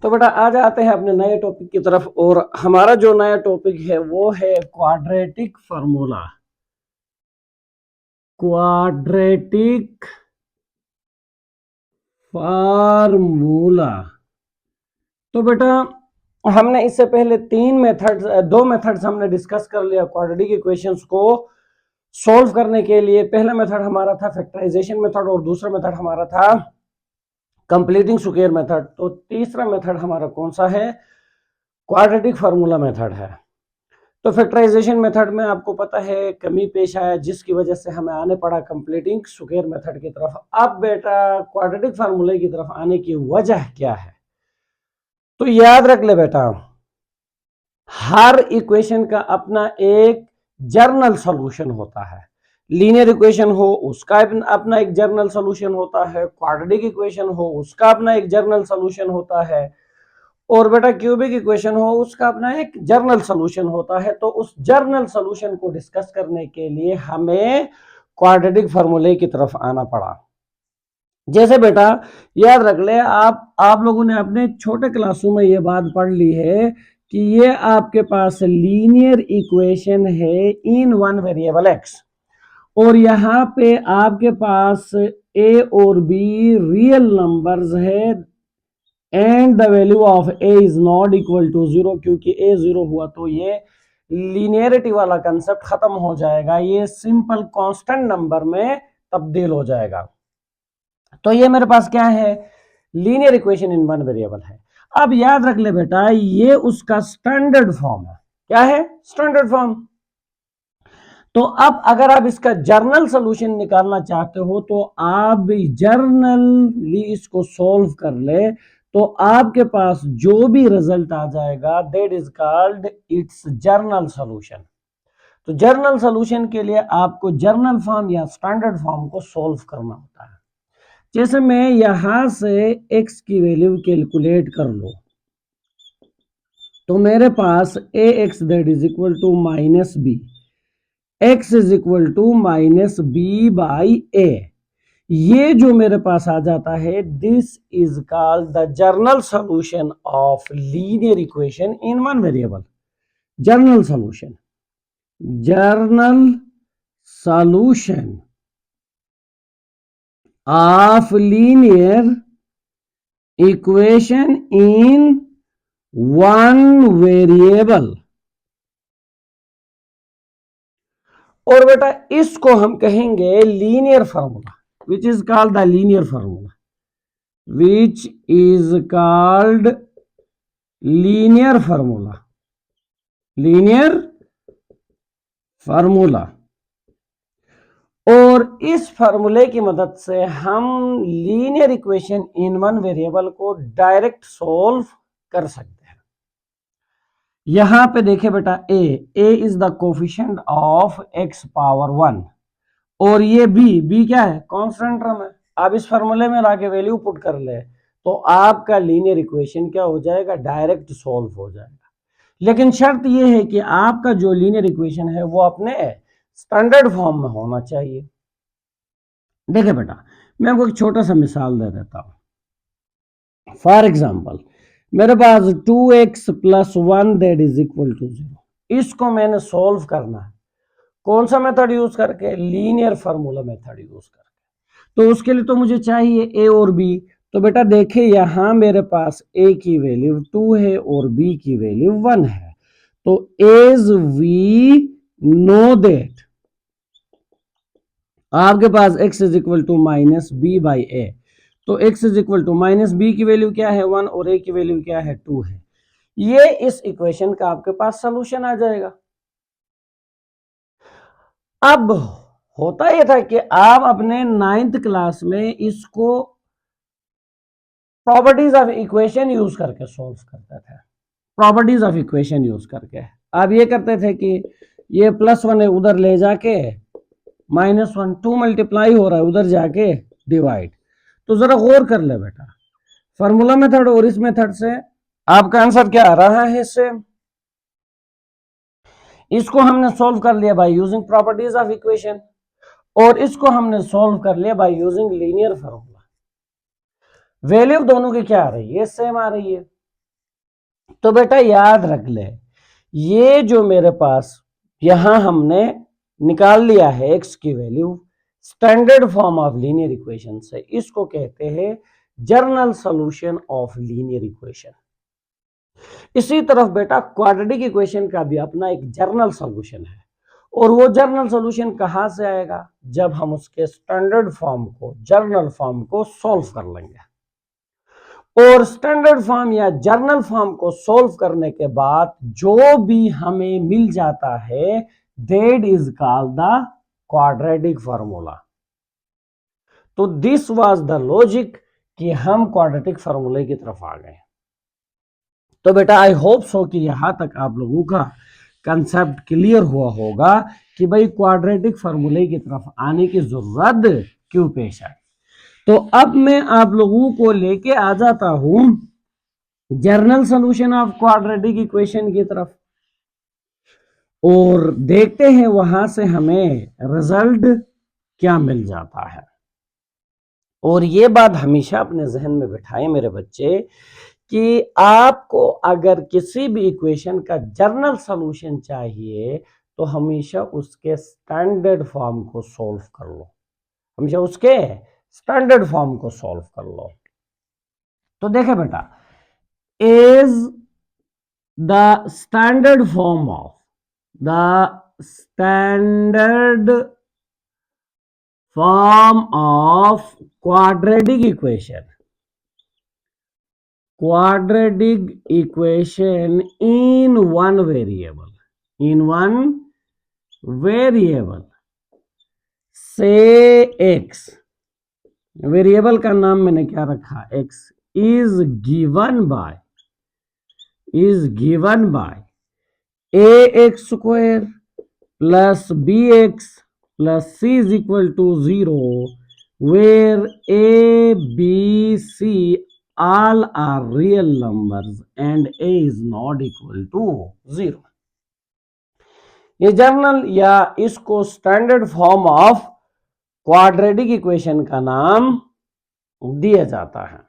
तो बेटा आज आते हैं अपने नए टॉपिक की तरफ, और हमारा जो नया टॉपिक है वो है क्वाड्रेटिक फार्मूला। Quadratic formula. तो बेटा हमने इससे पहले दो मेथड्स हमने डिस्कस कर लिया क्वाड्रेटिक इक्वेशंस को सॉल्व करने के लिए। पहला मेथड हमारा था फैक्टराइजेशन मेथड और दूसरा मेथड हमारा था कंप्लीटिंग स्क्वायर मेथड। तो तीसरा मेथड हमारा कौन सा है? क्वाड्रेटिक फार्मूला मेथड है। तो फैक्टराइजेशन मेथड में आपको पता है कमी पेश आया, जिसकी वजह से हमें आने पड़ा कंप्लीटिंग स्क्वायर मेथड की तरफ। अब बेटा क्वाड्रेटिक फार्मूले की तरफ आने की वजह क्या है? तो याद रख ले बेटा, हर इक्वेशन का अपना एक जर्नल सॉल्यूशन होता है। लीनियर इक्वेशन हो उसका अपना एक जर्नल सॉल्यूशन होता है, क्वाड्रेटिक इक्वेशन हो उसका अपना एक जर्नल सॉल्यूशन होता है, और बेटा क्यूबिक इक्वेशन हो उसका अपना एक जर्नल सॉल्यूशन होता है। तो उस जर्नल सॉल्यूशन को डिस्कस करने के लिए हमें क्वाड्रेटिक फार्मूले की तरफ आना पड़ा। जैसे बेटा याद रख ले, आप लोगों ने अपने छोटे क्लासों में ये बात पढ़ ली है कि ये आपके पास लीनियर इक्वेशन है इन वन वेरिएबल एक्स, और यहाँ पे आपके पास ए और बी रियल नंबर्स है and the value of a is not equal to 0। क्योंकि ए 0 हुआ तो ये लीनियरिटी वाला कंसेप्ट खत्म हो जाएगा, ये सिंपल कांस्टेंट नंबर में तब्दील हो जाएगा। तो ये मेरे पास क्या है? Linear equation in one variable है। अब याद रख ले बेटा, ये उसका स्टैंडर्ड फॉर्म है। क्या है? Standard form. तो अब अगर आप इसका जर्नल सॉल्यूशन निकालना चाहते हो तो आप जर्नली इसको सॉल्व कर ले, तो आपके पास जो भी रिजल्ट आ जाएगा that is called its journal solution. तो जर्नल सॉल्यूशन के लिए आपको जर्नल फॉर्म या स्टैंडर्ड फॉर्म को सॉल्व करना होता है। जैसे मैं यहां से x की वैल्यू कैलकुलेट कर लो, तो मेरे पास A X that is equal to minus B, x is equal to minus B by A. ये जो मेरे पास आ जाता है this is called the general solution of linear equation in one variable. General solution, general solution of linear equation in one variable. और बेटा इसको हम कहेंगे linear formula, which is called the linear formula, which is called linear formula, linear formula। और इस फार्मूले की मदद से हम linear equation in one variable को डायरेक्ट सॉल्व कर सकते हैं। यहां पे देखे बेटा, A is the coefficient of X power 1, और ये बी क्या है? कांस्टेंट टर्म है। आप इस फार्मूले में लाके वैल्यू पुट कर ले तो आपका लीनियर इक्वेशन क्या हो जाएगा? डायरेक्ट सॉल्व हो जाएगा। लेकिन शर्त ये है कि आपका जो लीनियर इक्वेशन है वो अपने स्टैंडर्ड फॉर्म में होना चाहिए। देखिए बेटा, मैं आपको एक छोटा सा मिसाल दे देता हूं। फॉर एग्जाम्पल, मेरे पास 2x plus 1 that is equal to 0। इसको मैंने सॉल्व करना है। कौन सा मेथड यूज करके? लीनियर फार्मूला मेथड यूज करके। तो उसके लिए तो मुझे चाहिए ए और बी। तो बेटा देखिए, यहां मेरे पास ए की वैल्यू 2 है और बी की वैल्यू 1 है। तो एज वी नो दैट आपके पास x is equal to minus B by A. तो x is equal to minus B की वैल्यू क्या है? 1, और a की वैल्यू क्या है? 2 है। ये इस इक्वेशन का आपके पास सोल्यूशन आ जाएगा। अब होता यह था कि आप अपने 9th क्लास में इसको प्रॉपर्टीज ऑफ इक्वेशन यूज करके सॉल्व करते थे। प्रॉपर्टीज ऑफ इक्वेशन यूज करके आप ये करते थे कि ये +1 है, उधर ले जाके -1, 2 मल्टीप्लाई हो रहा है, उधर जाके डिवाइड। तो जरा गौर कर ले बेटा, फार्मूला मेथड और इस मेथड से आपका आंसर क्या आ रहा है? इससे इसको हमने सॉल्व कर लिया by using properties of equation, और इसको हमने सॉल्व कर लिया by using linear formula. Value दोनों की क्या आ रही है? सेम आ रही है। तो बेटा याद रख ले, ये जो मेरे पास यहां हमने निकाल लिया है x की value, standard form of linear equation से, इसको कहते हैं journal solution of linear equation. इसी तरफ बेटा क्वाड्रेटिक इक्वेशन का भी अपना एक जर्नल सॉल्यूशन है, और वो जर्नल सॉल्यूशन कहां से आएगा, जब हम उसके स्टैंडर्ड फॉर्म को, जर्नल फॉर्म को सॉल्व कर लेंगे। और स्टैंडर्ड फॉर्म या जर्नल फॉर्म को सॉल्व करने के बाद जो भी हमें मिल जाता है, that is called the quadratic formula. तो दिस वाज द लॉजिक कि हम क्वाड्रेटिक फार्मूले की तरफ आ गए। तो बेटा आई होप सो कि यहां तक आप लोगों का कंसेप्ट क्लियर हुआ होगा कि भाई क्वाड्रेटिक फार्मूले की तरफ आने की जरूरत क्यों पेश आई। तो अब मैं आप लोगों को लेके आ जाता हूं journal solution of quadratic equation की तरफ, और देखते हैं वहां से हमें रिजल्ट क्या मिल जाता है। और ये बात हमेशा अपने जहन में बिठाएं मेरे बच्चे कि आपको अगर किसी भी इक्वेशन का जर्नल सॉल्यूशन चाहिए तो हमेशा उसके स्टैंडर्ड फॉर्म को सॉल्व कर लो, हमेशा उसके स्टैंडर्ड फॉर्म को सॉल्व कर लो। तो देखे बेटा, is the standard form of the standard form of quadratic equation in one variable say x, variable का नाम मैंने क्या रखा, x, is given by ax square plus bx plus c is equal to 0, where a, b, c all are real numbers and a is not equal to 0। ये journal या इसको standard form of quadratic equation का नाम दिया जाता है।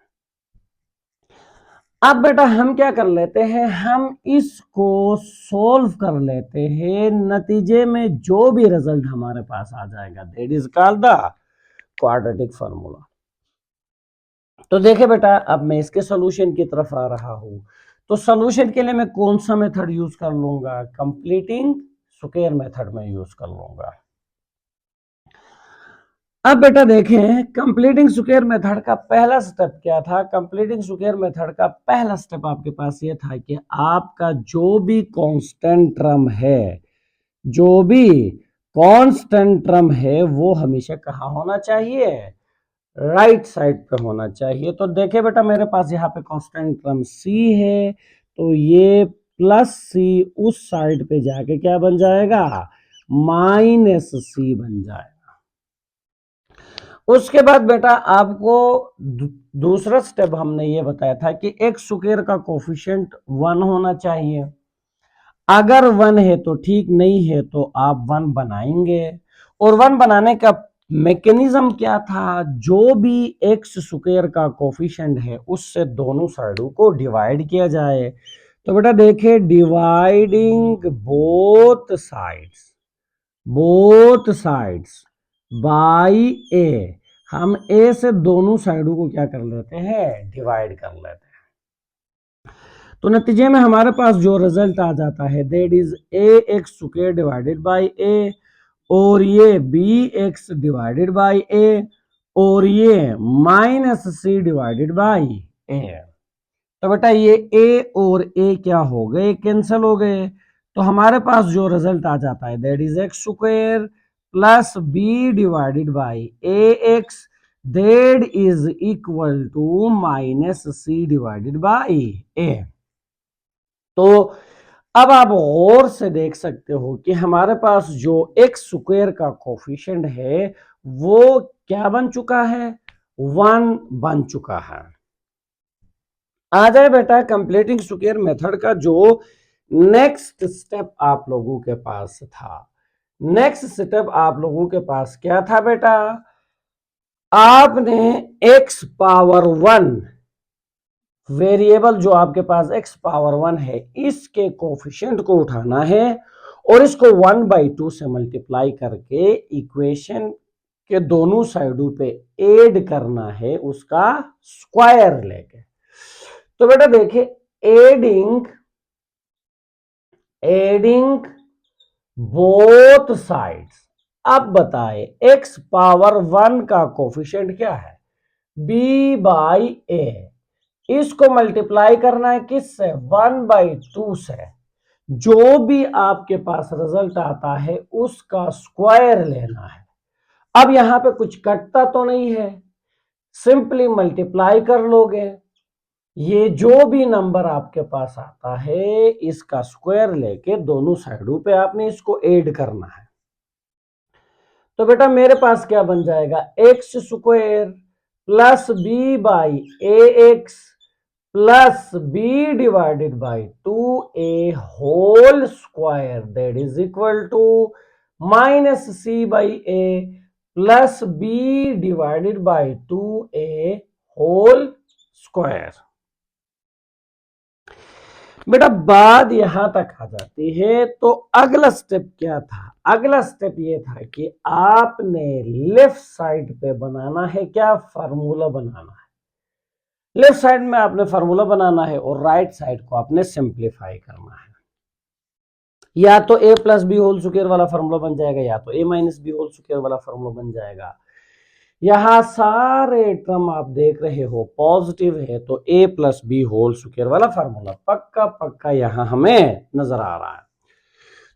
अब बेटा हम क्या कर लेते हैं, हम इसको सॉल्व कर लेते हैं, नतीजे में जो भी रिजल्ट हमारे पास आ जाएगा that is called the quadratic formula. तो देखे बेटा, अब मैं इसके सॉल्यूशन की तरफ आ रहा हूं। तो सॉल्यूशन के लिए मैं कौन सा मेथड यूज कर लूंगा, कंप्लीटिंग स्क्वायर मेथड में यूज कर लूंगा। अब बेटा देखें, कंप्लीटिंग स्क्वायर मेथड का पहला स्टेप क्या था। कंप्लीटिंग स्क्वायर मेथड का पहला स्टेप आपके पास ये था कि आपका जो भी कांस्टेंट टर्म है, जो भी कांस्टेंट टर्म है वो हमेशा कहाँ होना चाहिए, राइट साइड पे होना चाहिए। तो देखे बेटा, मेरे पास यहाँ पे कांस्टेंट टर्म c है, तो ये प्लस c उस साइड पे जाके क्या बन जाएगा, माइनस c बन जाएगा। उसके बाद बेटा आपको दूसरा स्टेप हमने ये बताया था कि एक्स स्क्वायर का कोफिशिएंट 1 होना चाहिए। अगर 1 है तो ठीक, नहीं है तो आप 1 बनाएंगे। और 1 बनाने का मैकेनिज्म क्या था, जो भी एक्स स्क्वायर का कोफिशिएंट है उससे दोनों साइडों को डिवाइड किया जाए। तो बेटा देखिए, डिवाइडिंग बोथ साइड्स बाई ए, हम ए से दोनों साइडों को क्या कर लेते हैं, डिवाइड कर लेते हैं। तो नतीजे में हमारे पास जो रिजल्ट आ जाता है that is A X square divided by A, और ये B X divided by A, और ये minus C divided by A. तो बेटा ये ए और ए क्या हो गए, कैंसिल हो गए। तो हमारे पास जो रिजल्ट आ जाता है that is X square plus B divided by A X, that is equal to minus C divided by A. तो अब आप गौर से देख सकते हो कि हमारे पास जो एक्स स्क्वायर का कोफिशिएंट है वो क्या बन चुका है, 1 बन चुका है। आ जाए बेटा कंप्लीटिंग स्क्वायर मेथड का जो नेक्स्ट स्टेप आप लोगों के पास था। नेक्स्ट स्टेप आप लोगों के पास क्या था बेटा, आपने x पावर 1 वेरिएबल जो आपके पास x पावर 1 है इसके कोफिशिएंट को उठाना है और इसको 1/2 से मल्टीप्लाई करके इक्वेशन के दोनों साइडों पे ऐड करना है उसका स्क्वायर लेके। तो बेटा देखिए एडिंग बोथ साइड्स। अब बताए x पावर 1 का कोफिशिएंट क्या है b/a, इसको मल्टीप्लाई करना है किससे 1/2 से। जो भी आपके पास रिजल्ट आता है उसका स्क्वायर लेना है। अब यहां पे कुछ कटता तो नहीं है, सिंपली मल्टीप्लाई कर लोगे। ये जो भी नंबर आपके पास आता है इसका स्क्वायर लेके दोनों साइडों पे आपने इसको ऐड करना है। तो बेटा मेरे पास क्या बन जाएगा x square plus b/ax plus b divided by 2a whole square that is equal to minus c/a plus b divided by 2a whole square. बेटा बात यहां तक आ जाती है तो अगला स्टेप क्या था, अगला स्टेप ये था कि आपने लेफ्ट साइड पे बनाना है क्या फार्मूला बनाना है। लेफ्ट साइड में आपने फार्मूला बनाना है और राइट साइड को आपने सिंप्लीफाई करना है। या तो a plus b whole square वाला फार्मूला बन जाएगा या तो a minus b whole square वाला फार्मूला बन जाएगा। यहां सारे टर्म आप देख रहे हो पॉजिटिव है तो a plus b whole square वाला फार्मूला पक्का पक्का यहां हमें नजर आ रहा है।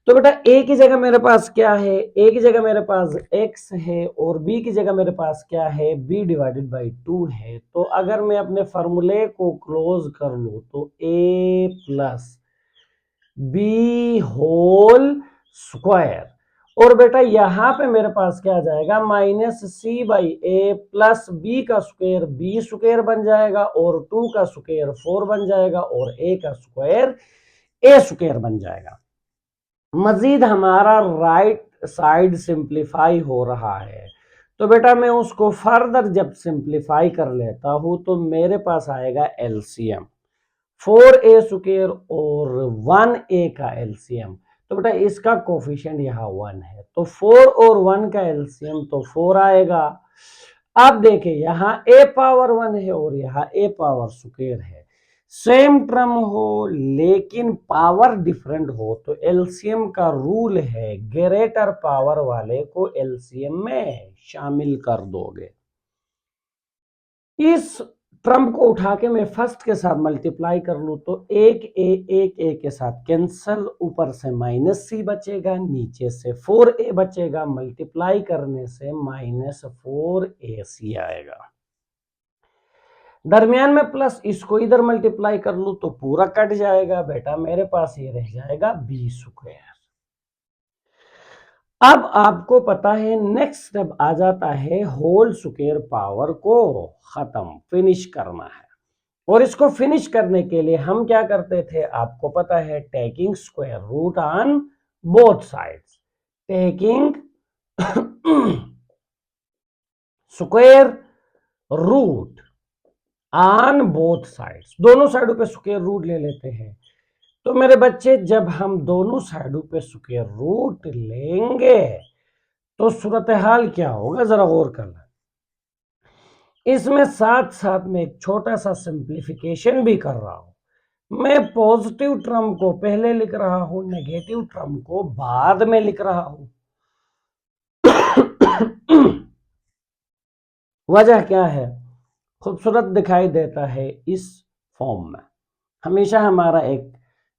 तो बेटा a की जगह मेरे पास क्या है, a की जगह मेरे पास x है और b की जगह मेरे पास क्या है b डिवाइडेड बाई 2 है। तो अगर मैं अपने फार्मूले को क्लोज कर लूं तो a plus b whole square और बेटा यहां पे मेरे पास क्या आ जाएगा माइनस c/a प्लस b का स्क्वायर b स्क्वायर बन जाएगा और 2 का स्क्वायर 4 बन जाएगा और a का स्क्वायर a स्क्वायर बन जाएगा। मजीद हमारा राइट साइड सिंप्लीफाई हो रहा है तो बेटा मैं उसको फर्दर जब सिंप्लीफाई कर लेता हूं तो मेरे पास आएगा एलसीएम 4a स्क्वायर और 1a का एलसीएम। तो बेटा इसका कोफिशिएंट यहाँ 1 है तो 4 और 1 का एलसीएम तो 4 आएगा। अब देखिए यहाँ a पावर 1 है और यहाँ a पावर स्क्वायर है, सेम टर्म हो लेकिन पावर डिफरेंट हो तो एलसीएम का रूल है ग्रेटर पावर वाले को एलसीएम में शामिल कर दोगे। इस टर्म को उठा के मैं फर्स्ट के साथ मल्टीप्लाई कर लूं तो एक ए के साथ कैंसल, ऊपर से माइनस सी बचेगा नीचे से 4a बचेगा, मल्टीप्लाई करने से माइनस 4ac आएगा। दरमियान में प्लस, इसको इधर मल्टीप्लाई कर लूं तो पूरा कट जाएगा बेटा मेरे पास ये रह जाएगा b स्क्वायर। अब आपको पता है नेक्स्ट स्टेप आ जाता है होल स्क्वायर पावर को खत्म फिनिश करना है और इसको फिनिश करने के लिए हम क्या करते थे आपको पता है taking square root on both sides, taking square root on both sides, दोनों साइडों पे स्क्वायर रूट ले लेते हैं। तो मेरे बच्चे जब हम दोनों साइडों पे स्क्वायर रूट लेंगे तो सूरत हाल क्या होगा जरा गौर करना। इसमें साथ साथ में एक छोटा सा सिंप्लीफिकेशन भी कर रहा हूं। मैं पॉजिटिव टर्म को पहले लिख रहा हूं, नेगेटिव टर्म को बाद में लिख रहा हूं। वजह क्या है, खूबसूरत दिखाई देता है इस फॉर्म में। हमेशा हमारा एक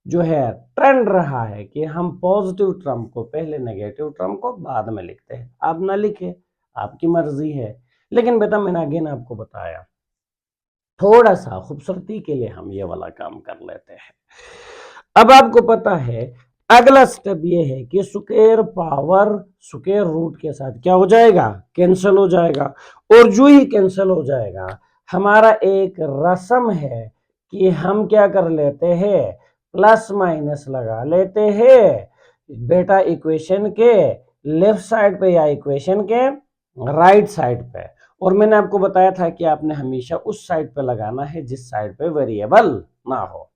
जो है ट्रेंड रहा है कि हम पॉजिटिव टर्म को पहले नेगेटिव टर्म को बाद में लिखते हैं। आप ना लिखे आपकी मर्जी है, लेकिन बेटा मैंने अगेन आपको बताया थोड़ा सा खूबसूरती के लिए हम ये वाला काम कर लेते हैं। अब आपको पता है अगला स्टेप ये है कि स्क्वायर पावर स्क्वायर रूट के साथ क्या हो जाएगा कैंसिल हो जाएगा और जो ही कैंसिल हो जाएगा हमारा एक रस्म है कि हम क्या कर लेते हैं प्लस माइनस लगा लेते हैं बेटा इक्वेशन के लेफ्ट साइड पे या इक्वेशन के राइट साइड पे और मैंने आपको बताया था कि आपने हमेशा उस साइड पे लगाना है जिस साइड पे वेरिएबल ना हो।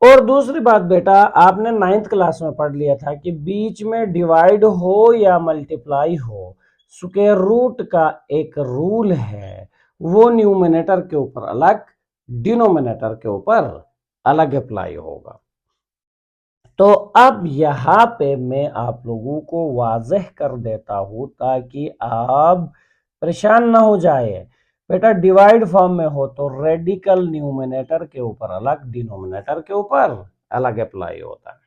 और दूसरी बात बेटा, आपने 9th क्लास में पढ़ लिया था कि बीच में डिवाइड हो या मल्टीप्लाई हो, स्क्वायर रूट का एक रूल है, वो न्यूमरेटर के ऊपर अलग, डिनोमिनेटर के ऊपर अलग अप्लाई होगा। तो अब यहां पे मैं आप लोगों को वाज़ेह कर देता हूं ताकि आप परेशान ना हो जाए। बेटा डिवाइड फॉर्म में हो तो रेडिकल न्यूमरेटर के ऊपर अलग, डिनोमिनेटर के ऊपर अलग अप्लाई होता है।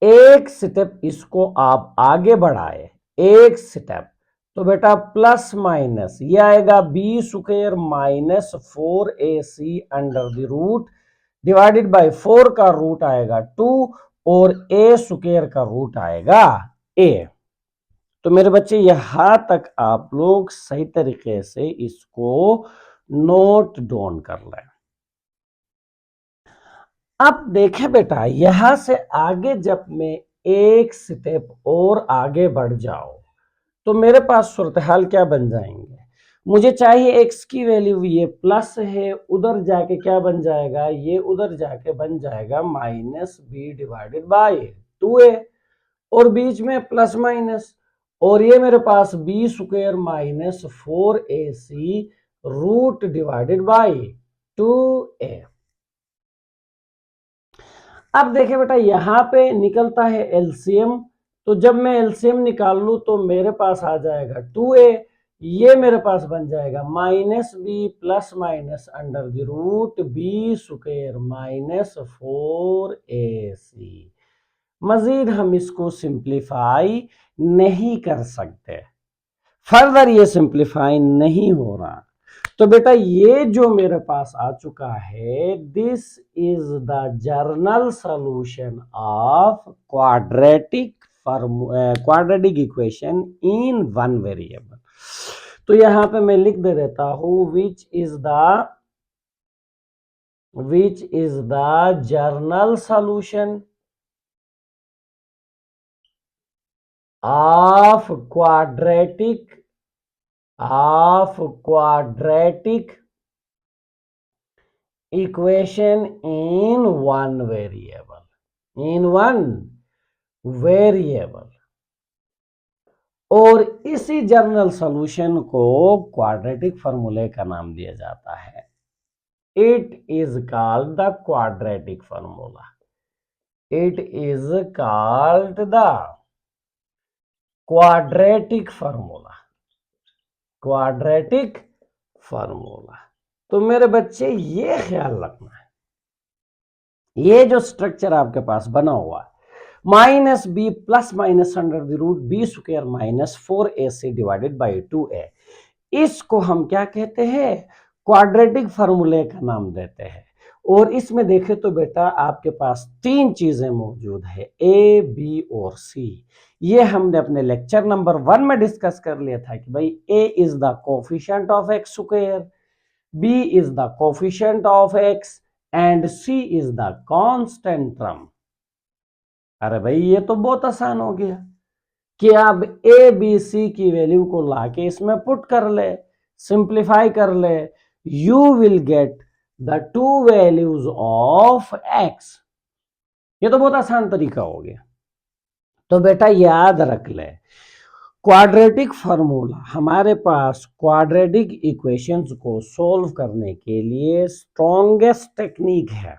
एक स्टेप इसको आप आगे बढ़ाए, एक स्टेप, तो बेटा प्लस माइनस ये आएगा b square minus 4ac under the root divided by 4 का रूट आएगा 2 और a स्क्वायर का रूट आएगा a। तो मेरे बच्चे यहां तक आप लोग सही तरीके से इसको नोट डाउन कर लें। अब देखें बेटा, यहां से आगे जब मैं एक स्टेप और आगे बढ़ जाऊं तो मेरे पास सूरत हाल क्या बन जाएंगे। मुझे चाहिए x की वैल्यू, ये प्लस है, उधर जाके क्या बन जाएगा, ये उधर जाके बन जाएगा minus B divided by 2a, और बीच में प्लस माइनस, और ये मेरे पास B square minus 4ac root divided by 2a। अब देखिए बेटा, यहां पे निकलता है एलसीएम, तो जब मैं एलसीएम निकाल लूं तो मेरे पास आ जाएगा 2a, ये मेरे पास बन जाएगा minus b plus minus under the root b square minus 4ac। मजीद हम इसको सिंप्लीफाई नहीं कर सकते, फर्दर ये सिंप्लीफाई नहीं हो रहा। तो बेटा ये जो मेरे पास आ चुका है, this is the general solution of quadratic equation in one variable. तो यहां पे मैं लिख दे देता हूं which is the general solution of quadratic equation in one variable, और इसी जर्नल सॉल्यूशन को क्वाड्रेटिक फार्मूले का नाम दिया जाता है। It is called the quadratic formula, it is called the quadratic formula. तो मेरे बच्चे ये ख्याल रखना है, ये जो स्ट्रक्चर आपके पास बना हुआ है minus b plus minus under the root b square minus 4ac divided by 2a, इसको हम क्या कहते हैं, क्वाड्रेटिक फार्मूले का नाम देते हैं। और इसमें देखें तो बेटा आपके पास तीन चीजें मौजूद है, ए बी और सी। ये हमने अपने लेक्चर नंबर 1 में डिस्कस कर लिया था कि भाई A is the coefficient of X square, B is the coefficient of X and C is the constant term. अरे भाई ये तो बहुत आसान हो गया कि आप ए बी सी की वैल्यू को लाके इसमें पुट कर ले, सिंप्लीफाई कर ले, you will get the two values of x. ये तो बहुत आसान तरीका हो गया। तो बेटा याद रख ले, क्वाड्रेटिक फार्मूला हमारे पास क्वाड्रेटिक इक्वेशंस को सॉल्व करने के लिए स्ट्रॉन्गेस्ट टेक्निक है।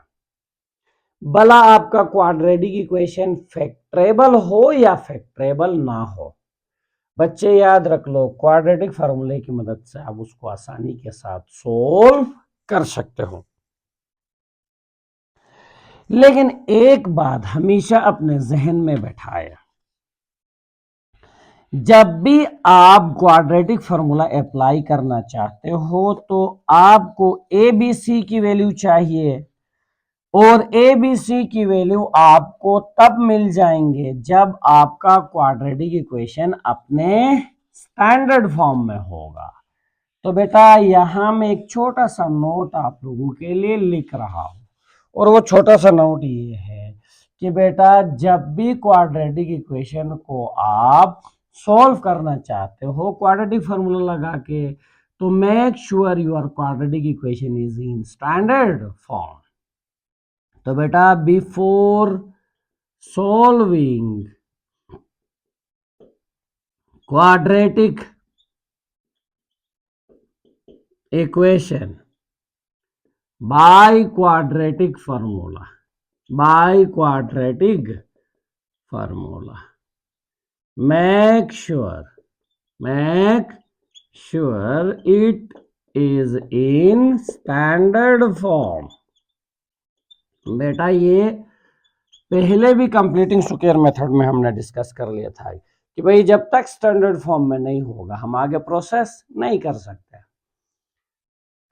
भला आपका क्वाड्रेटिक इक्वेशन फैक्टरेबल हो या फैक्टरेबल ना हो, बच्चे याद रख लो क्वाड्रेटिक फार्मूले की मदद से आप उसको आसानी के साथ सोल्व कर सकते हो। लेकिन एक बात हमेशा अपने जहन में बैठाए, जब भी आप क्वाड्रेटिक फार्मूला अप्लाई करना चाहते हो तो आपको ए बी सी की वैल्यू चाहिए, और ए बी सी की वैल्यू आपको तब मिल जाएंगे जब आपका क्वाड्रेटिक इक्वेशन अपने स्टैंडर्ड फॉर्म में होगा। तो बेटा यहां मैं एक छोटा सा नोट आप लोगों के लिए लिख रहा हूं, और वो छोटा सा नोट ये है कि बेटा जब भी क्वाड्रेटिक इक्वेशन को आप सॉल्व करना चाहते हो क्वाड्रेटिक फार्मूला लगा के, तो make sure your quadratic equation is in standard form. तो बेटा before solving quadratic equation by quadratic formula, make sure it is in standard form। बेटा ये पहले भी कंप्लीटिंग स्क्वायर मेथड में हमने डिस्कस कर लिया था कि भाई जब तक स्टैंडर्ड फॉर्म में नहीं होगा हम आगे प्रोसेस नहीं कर सकते।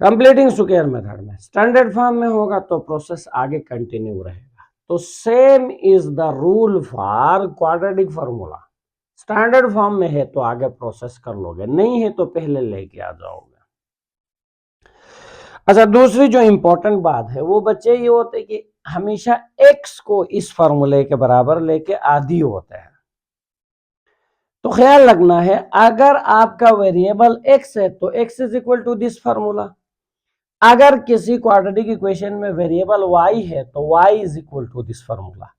कंप्लीटिंग स्क्वायर मेथड में स्टैंडर्ड फॉर्म में होगा तो प्रोसेस आगे कंटिन्यू रहेगा। तो same is the rule for quadratic formula. Standard form में है तो आगे प्रोसेस कर लोगे, नहीं है तो पहले लेके आ जाओगे। अच्छा, दूसरी जो इंपॉर्टेंट बात है वो बच्चे ये होते कि हमेशा x को इस फार्मूले के बराबर लेके आधी होते हैं। तो ख्याल रखना है अगर आपका वेरिएबल x है तो x is equal to this formula. अगर किसी क्वाड्रेटिक इक्वेशन में वेरिएबल y है तो y is equal to this formula.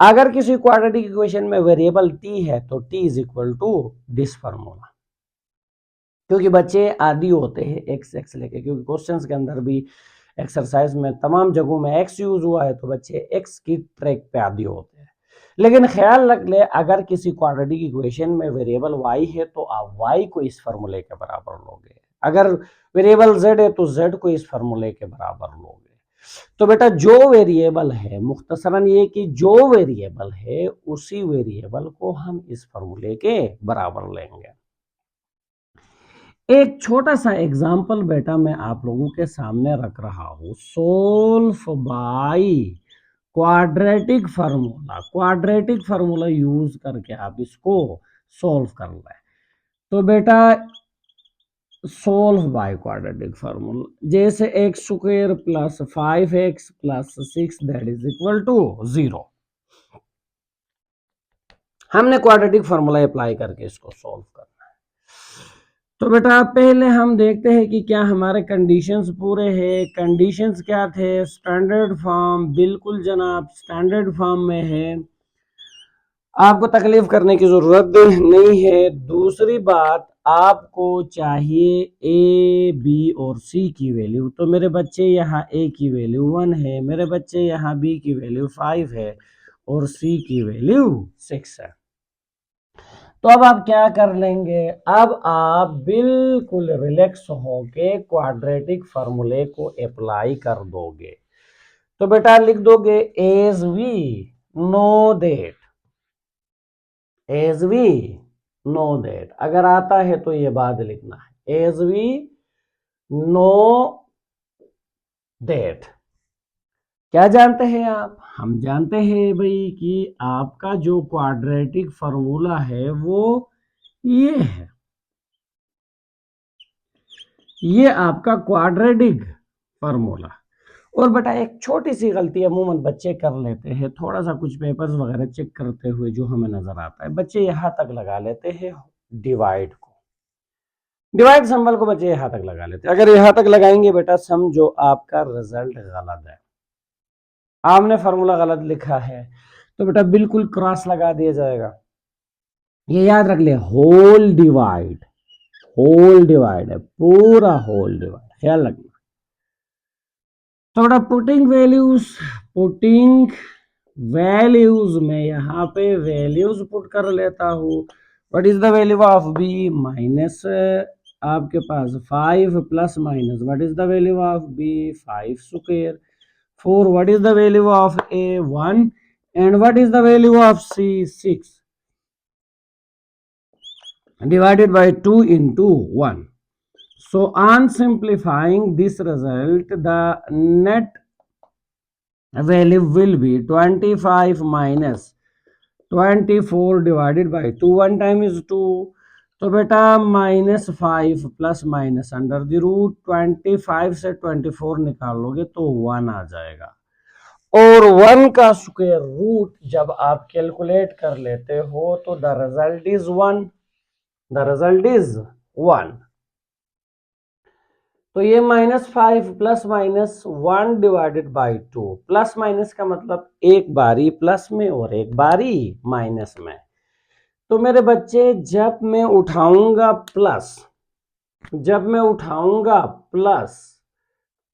अगर किसी क्वाड्रेटिक इक्वेशन में वेरिएबल t है तो t is equal to this formula. क्योंकि बच्चे आदी होते हैं x लेके, क्योंकि क्वेश्चंस के अंदर भी एक्सरसाइज में तमाम जगहों में x यूज हुआ है तो बच्चे x की ट्रैक पे आदी होते हैं। लेकिन ख्याल रख ले अगर किसी क्वाड्रेटिक इक्वेशन में वेरिएबल y है तो आप y को इस फार्मूले के बराबर लोगे। अगर वेरिएबल z है तो z को इस फार्मूले के बराबर लोगे। तो बेटा जो वेरिएबल है, मुख्तसरन ये कि जो वेरिएबल है उसी वेरिएबल को हम इस फार्मूले के बराबर लेंगे। एक छोटा सा एग्जांपल बेटा मैं आप लोगों के सामने रख रहा हूं। Solve by quadratic formula use करके आप इसको सोल्व कर रहे हैं। तो बेटा सोल्व बाय क्वाड्रेटिक फार्मूला, जैसे x square plus 5x plus 6 that is equal to 0। हमने क्वाड्रेटिक फार्मूला अप्लाई करके इसको सोल्व करना है। तो बेटा पहले हम देखते हैं कि क्या हमारे कंडीशंस पूरे हैं। कंडीशंस क्या थे? स्टैंडर्ड फॉर्म, बिल्कुल जनाब स्टैंडर्ड फॉर्म में है, आपको तकलीफ करने की जरूरत नहीं है। दूसरी बात, आपको चाहिए ए बी और सी की वैल्यू। तो मेरे बच्चे यहाँ ए की वैल्यू 1 है, मेरे बच्चे यहाँ बी की वैल्यू 5 है और सी की वैल्यू 6 है। तो अब आप क्या कर लेंगे? अब आप बिल्कुल रिलैक्स होके क्वाड्रेटिक फार्मूले को अप्लाई कर दोगे। तो बेटा लिख दोगे as we know that, as we know that. अगर आता है तो ये बात लिखना है, एज वी नो दैट। क्या जानते हैं आप? हम जानते हैं भाई कि आपका जो क्वाड्रेटिक फार्मूला है वो ये है, ये आपका क्वाड्रेटिक फार्मूला। और बेटा एक छोटी सी गलती अमूमन बच्चे कर लेते हैं, थोड़ा सा कुछ पेपर्स वगैरह चेक करते हुए जो हमें नजर आता है, बच्चे यहाँ तक लगा लेते हैं डिवाइड को, डिवाइड सिंबल को बच्चे यहाँ तक लगा लेते हैं। अगर यहाँ तक लगाएंगे बेटा समझो आपका रिजल्ट गलत है, आपने फार्मूला गलत लिखा है, तो बेटा बिल्कुल क्रॉस लगा दिया जाएगा। ये याद रख ले, होल डिवाइड है, पूरा होल डिवाइड, ख्याल रखना। तो बेटा पुटिंग वैल्यूज में यहाँ पे वैल्यूज पुट कर लेता हूँ। What is the value of b? Minus आपके पास 5 plus minus, what is the value of b? 5 square. 4, what is the value of a? 1, and what is the value of c? 6 divided by 2 into 1. So on simplifying this result, the net value will be 25 minus 24 divided by 2, 1 time is 2, तो बेटा -5 plus minus under the root 25 से 24 निकाल लोगे तो 1 आ जाएगा। और 1 का square root जब आप कैलकुलेट कर लेते हो तो the result is 1, the result is 1। तो ये -5 plus minus 1 divided by 2, plus minus का मतलब एक बारी प्लस में और एक बारी माइनस में। तो मेरे बच्चे जब मैं उठाऊंगा प्लस, जब मैं उठाऊंगा प्लस,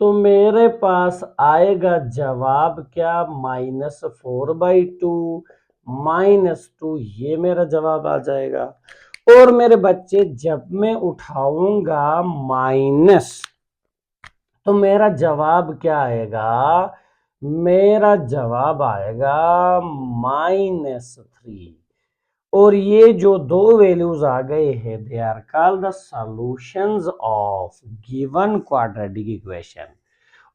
तो मेरे पास आएगा जवाब क्या, -4/2, -2, ये मेरा जवाब आ जाएगा। और मेरे बच्चे जब मैं उठाऊंगा माइनस, तो मेरा जवाब क्या आएगा, मेरा जवाब आएगा -3। और ये जो दो वैल्यूज आ गए हैं, they are called the solutions of given quadratic equation.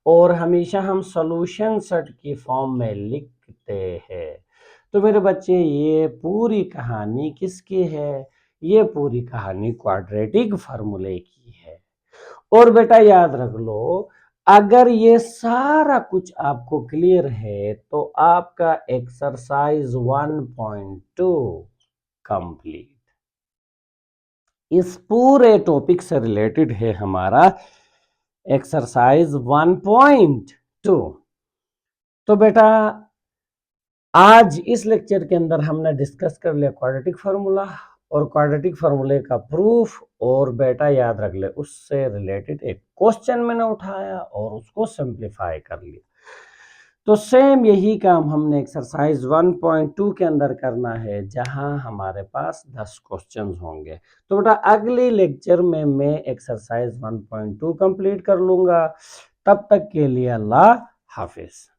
और हमेशा हम सॉल्यूशन सेट की फॉर्म में लिखते हैं। तो मेरे बच्चे ये पूरी कहानी किसकी है, ये पूरी कहानी क्वाड्रेटिक फार्मूले की है। और बेटा याद रख लो, अगर ये सारा कुछ आपको क्लियर है तो आपका एक्सरसाइज 1.2 कंप्लीट। इस पूरे टॉपिक से रिलेटेड है हमारा एक्सरसाइज 1.2। तो बेटा आज इस लेक्चर के अंदर हमने डिस्कस कर लिया क्वाड्रेटिक फार्मूला और क्वाड्रेटिक फार्मूले का प्रूफ। और बेटा याद रख ले, उससे रिलेटेड एक क्वेश्चन मैंने उठाया और उसको सिंप्लीफाई कर लिया। तो सेम यही काम हमने एक्सरसाइज 1.2 के अंदर करना है, जहां हमारे पास 10 क्वेश्चंस होंगे। तो बेटा अगले लेक्चर में मैं एक्सरसाइज 1.2 कंप्लीट कर लूंगा। तब तक के लिए अल्लाह हाफिज।